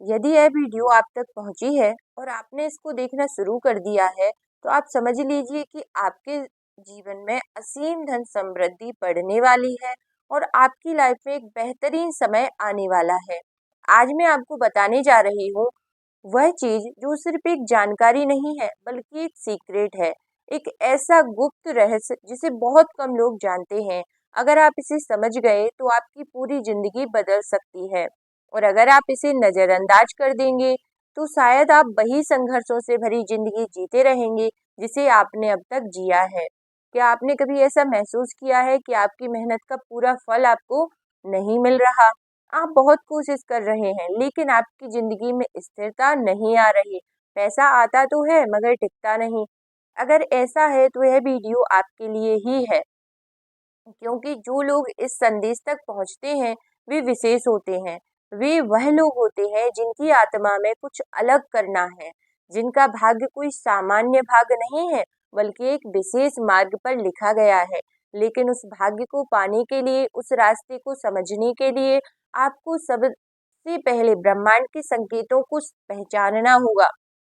यदि यह वीडियो आप तक पहुंची है और आपने इसको देखना शुरू कर दिया है, तो आप समझ लीजिए कि आपके जीवन में असीम धन समृद्धि बढ़ने वाली है और आपकी लाइफ में एक बेहतरीन समय आने वाला है। आज मैं आपको बताने जा रही हूँ वह चीज जो सिर्फ एक जानकारी नहीं है, बल्कि एक सीक्रेट है। एक ऐसा गुप्त रहस्य जिसे बहुत कम लोग जानते हैं। अगर आप इसे समझ गए तो आपकी पूरी जिंदगी बदल सकती है, और अगर आप इसे नजरअंदाज कर देंगे तो शायद आप वही संघर्षों से भरी जिंदगी जीते रहेंगे जिसे आपने अब तक जिया है। क्या आपने कभी ऐसा महसूस किया है कि आपकी मेहनत का पूरा फल आपको नहीं मिल रहा? आप बहुत कोशिश कर रहे हैं लेकिन आपकी जिंदगी में स्थिरता नहीं आ रही। पैसा आता तो है मगर टिकता नहीं। अगर ऐसा है तो यह वीडियो आपके लिए ही है, क्योंकि जो लोग इस संदेश तक पहुंचते हैं वे विशेष होते हैं। वे वह लोग होते हैं जिनकी आत्मा में कुछ अलग करना है, जिनका भाग्य कोई सामान्य भाग्य नहीं है बल्कि एक विशेष मार्ग पर लिखा गया है। लेकिन उस भाग्य को पाने के लिए, उस रास्ते को समझने के लिए आपको सबसे पहले ब्रह्मांड के संकेतों को पहचानना होगा।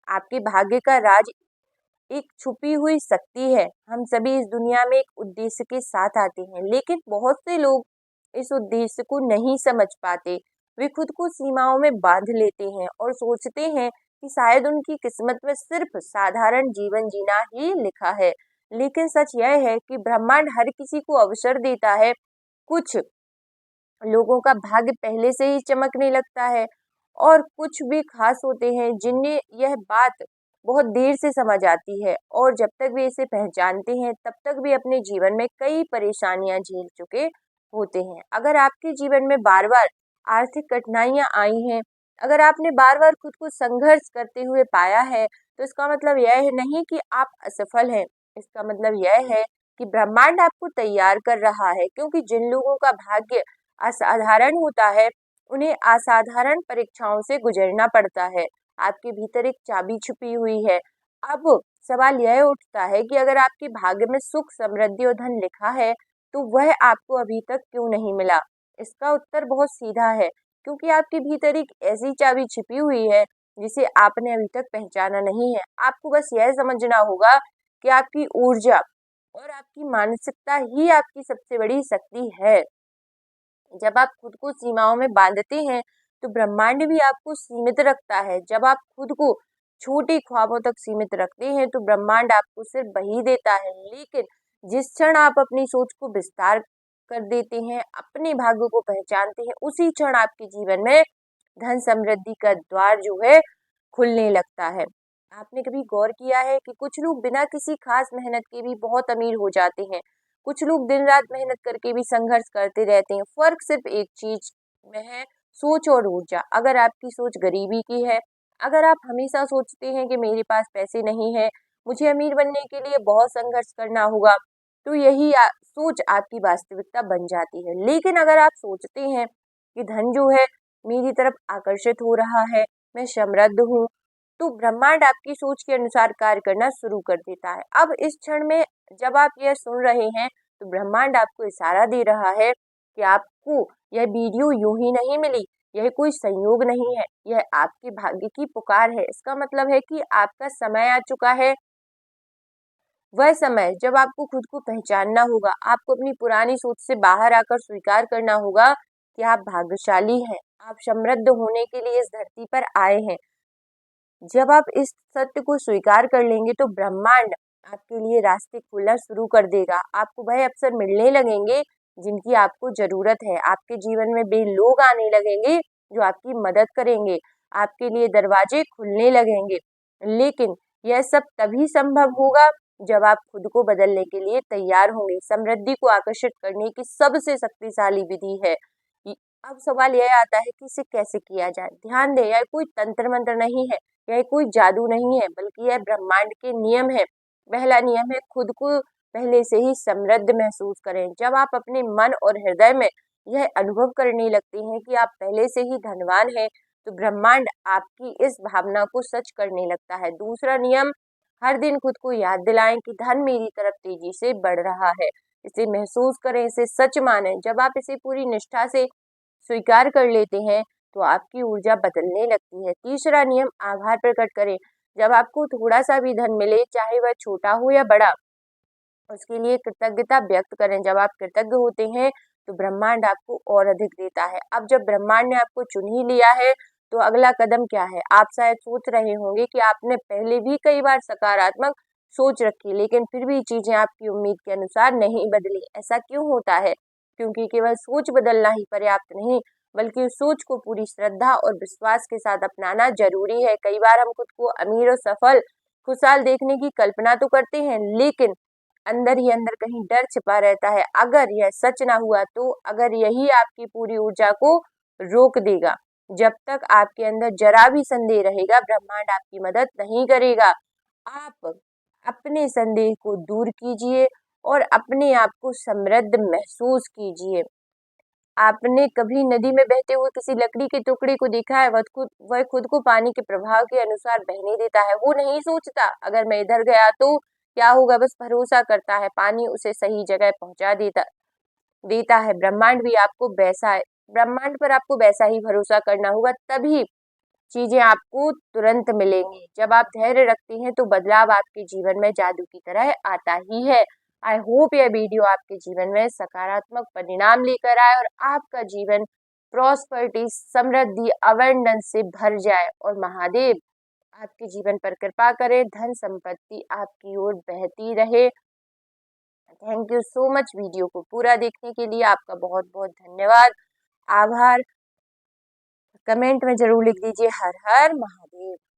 आपके भाग्य का राज एक छुपी हुई शक्ति है। हम सभी इस दुनिया में एक उद्देश्य के साथ आते हैं, लेकिन बहुत से लोग इस उद्देश्य को नहीं समझ पाते। वे खुद को सीमाओं में बांध लेते हैं और सोचते हैं कि शायद उनकी किस्मत में सिर्फ साधारण जीवन जीना ही लिखा है। लेकिन सच यह है कि ब्रह्मांड हर किसी को अवसर देता है। कुछ लोगों का भाग्य पहले से ही चमकने लगता है, और कुछ भी खास होते हैं जिन्हें यह बात बहुत देर से समझ आती है, और जब तक वे इसे पहचानते हैं तब तक वे अपने जीवन में कई परेशानियां झेल चुके होते हैं। अगर आपके जीवन में बार बार आर्थिक कठिनाइयां आई हैं, अगर आपने बार बार खुद को संघर्ष करते हुए पाया है, तो इसका मतलब यह नहीं कि आप असफल हैं। इसका मतलब यह है कि ब्रह्मांड आपको तैयार कर रहा है, क्योंकि जिन लोगों का भाग्य असाधारण होता है उन्हें असाधारण परीक्षाओं से गुजरना पड़ता है। आपके भीतर एक चाबी छुपी हुई है। अब सवाल यह उठता है कि अगर आपके भाग्य में सुख, समृद्धि और धन लिखा है, तो वह आपको अभी तक क्यों नहीं मिला? इसका उत्तर बहुत सीधा है, क्योंकि आपके भीतर एक ऐसी चाबी छिपी हुई है जिसे आपने अभी तक पहचाना नहीं है। आपको बस यह समझना होगा कि आपकी ऊर्जा और आपकी मानसिकता ही आपकी सबसे बड़ी शक्ति है। जब आप खुद को सीमाओं में बांधते हैं तो ब्रह्मांड भी आपको सीमित रखता है। जब आप खुद को छोटे ख्वाबों तक सीमित रखते हैं तो ब्रह्मांड आपको सिर्फ वही देता है। लेकिन जिस क्षण आप अपनी सोच को विस्तार कर देते हैं, अपने भाग्य को पहचानते हैं, उसी क्षण आपके जीवन में धन समृद्धि का द्वार जो है खुलने लगता है। आपने कभी गौर किया है कि कुछ लोग बिना किसी खास मेहनत के भी बहुत अमीर हो जाते हैं? कुछ लोग दिन रात मेहनत करके भी संघर्ष करते रहते हैं। फर्क सिर्फ एक चीज में है, सोच और ऊर्जा। अगर आपकी सोच गरीबी की है, अगर आप हमेशा सोचते हैं कि मेरे पास पैसे नहीं है, मुझे अमीर बनने के लिए बहुत संघर्ष करना होगा, तो यही सोच आपकी वास्तविकता बन जाती है। लेकिन अगर आप सोचते हैं कि धन जो है मेरी तरफ आकर्षित हो रहा है, मैं समृद्ध हूँ, तो ब्रह्मांड आपकी सोच के अनुसार कार्य करना शुरू कर देता है। अब इस क्षण में जब आप यह सुन रहे हैं तो ब्रह्मांड आपको इशारा दे रहा है कि आपको यह वीडियो यूं ही नहीं मिली, यह कोई संयोग नहीं है, यह आपके भाग्य की पुकार है। इसका मतलब है कि आपका समय आ चुका है, वह समय जब आपको खुद को पहचानना होगा। आपको अपनी पुरानी सोच से बाहर आकर स्वीकार करना होगा कि आप भाग्यशाली हैं, आप समृद्ध होने के लिए इस धरती पर आए हैं। जब आप इस सत्य को स्वीकार कर लेंगे तो ब्रह्मांड आपके लिए रास्ते खोलना शुरू कर देगा। आपको वह अवसर मिलने लगेंगे जिनकी आपको जरूरत है। आपके जीवन में वे लोग आने लगेंगे जो आपकी मदद करेंगे, आपके लिए दरवाजे खुलने लगेंगे। लेकिन यह सब तभी संभव होगा जब आप खुद को बदलने के लिए तैयार होंगे। समृद्धि को आकर्षित करने की सबसे शक्तिशाली विधि है। अब सवाल यह आता है कि इसे कैसे किया जाए। ध्यान दें, यह कोई तंत्र मंत्र नहीं है, यह कोई जादू नहीं है, बल्कि यह ब्रह्मांड के नियम है। पहला नियम है, खुद को पहले से ही समृद्ध महसूस करें। जब आप अपने मन और हृदय में यह अनुभव करने लगते हैं कि आप पहले से ही धनवान हैं, तो ब्रह्मांड आपकी इस भावना को सच करने लगता है। दूसरा नियम, हर दिन खुद को याद दिलाएं कि धन मेरी तरफ तेजी से बढ़ रहा है। इसे महसूस करें, इसे सच मानें। जब आप इसे पूरी निष्ठा से स्वीकार कर लेते हैं तो आपकी ऊर्जा बदलने लगती है। तीसरा नियम, आभार प्रकट करें। जब आपको थोड़ा सा भी धन मिले, चाहे वह छोटा हो या बड़ा, उसके लिए कृतज्ञता व्यक्त करें। जब आप कृतज्ञ होते हैं तो ब्रह्मांड आपको और अधिक देता है। अब जब ब्रह्मांड ने आपको चुन ही लिया है तो अगला कदम क्या है? आप शायद सोच रहे होंगे कि आपने पहले भी कई बार सकारात्मक सोच रखी, लेकिन फिर भी चीजें आपकी उम्मीद के अनुसार नहीं बदली। ऐसा क्यों होता है? क्योंकि केवल सोच बदलना ही पर्याप्त नहीं, बल्कि उस सोच को पूरी श्रद्धा और विश्वास के साथ अपनाना जरूरी है। कई बार हम खुद को अमीर और सफल, खुशहाल देखने की कल्पना तो करते हैं, लेकिन अंदर ही अंदर कहीं डर छिपा रहता है। अगर यह सच ना हुआ तो, अगर यही आपकी पूरी ऊर्जा को रोक देगा, जब तक आपके अंदर जरा भी संदेह रहेगा, ब्रह्मांड आपकी मदद नहीं करेगा। आप अपने संदेह को दूर कीजिए और अपने आप को समृद्ध महसूस कीजिए। आपने कभी नदी में बहते हुए किसी लकड़ी के टुकड़े को देखा है? वह खुद को पानी के प्रभाव के अनुसार बहने देता है। वो नहीं सोचता अगर मैं इधर गया तो क्या होगा, बस भरोसा करता है, पानी उसे सही जगह पहुंचा देता देता है। ब्रह्मांड पर आपको वैसा ही भरोसा करना होगा, तभी चीजें आपको तुरंत मिलेंगी। जब आप धैर्य रखते हैं तो बदलाव आपके जीवन में जादू की तरह आता ही है। आई होप यह वीडियो आपके जीवन में सकारात्मक परिणाम लेकर आए और आपका जीवन प्रॉस्पेरिटी, समृद्धि, अवेंडेंस से भर जाए और महादेव आपके जीवन पर कृपा करें, धन संपत्ति आपकी ओर बहती रहे। Thank you so much. Video को पूरा देखने के लिए आपका बहुत बहुत धन्यवाद, आभार। कमेंट में जरूर लिख दीजिए हर हर महादेव।